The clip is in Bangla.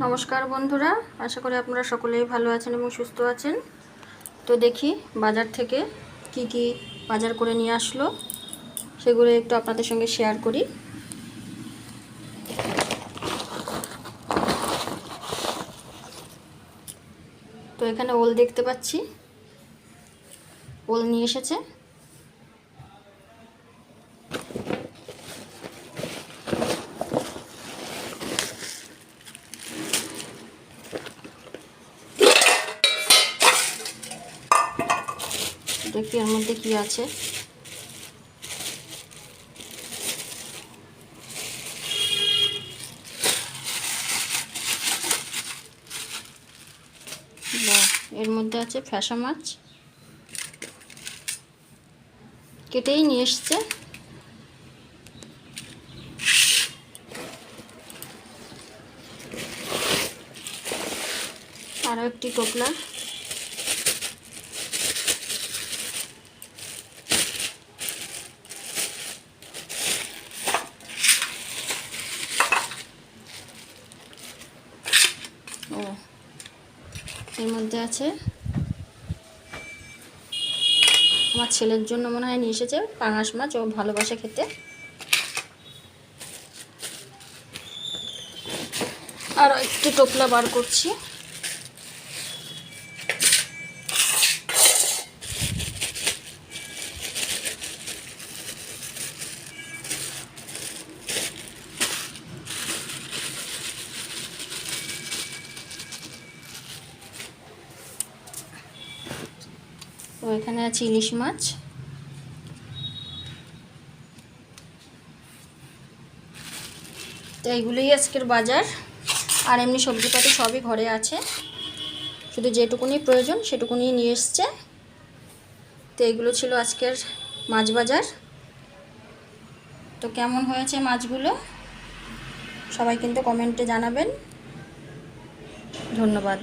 নমস্কার বন্ধুরা, আশা করি আপনারা সকলেই ভালো আছেন এবং সুস্থ আছেন। তো দেখি বাজার থেকে কি কি বাজার করে নিয়ে আসলো সেগুলো একটু আপনাদের সঙ্গে শেয়ার করি। তো এখানে ওল দেখতে পাচ্ছি, ওল নিয়ে এসেছে। দেখি এর মধ্যে কি আছে। এর মধ্যে আছে ফ্যাসা মাছ, কেটেই নিয়ে এসছে। আরও একটি টোপলা, এর মধ্যে আছে আমার ছেলের জন্য মনে হয় নিয়ে এসেছে পাঙাশ মাছ, ও ভালোবাসে খেতে। আর একটি টোপলা বার করছি। তো এখানে আছে ইলিশ মাছ। তো এইগুলোই আজকের বাজার। আর এমনি সবজিপাতি সবই ঘরে আছে, শুধু যেটুকুনি প্রয়োজন সেটুকুনি নিয়ে এসছে। তো এইগুলো ছিল আজকের মাছ বাজার। তো কেমন হয়েছে মাছগুলো সবাই কিন্তু কমেন্টে জানাবেন। ধন্যবাদ।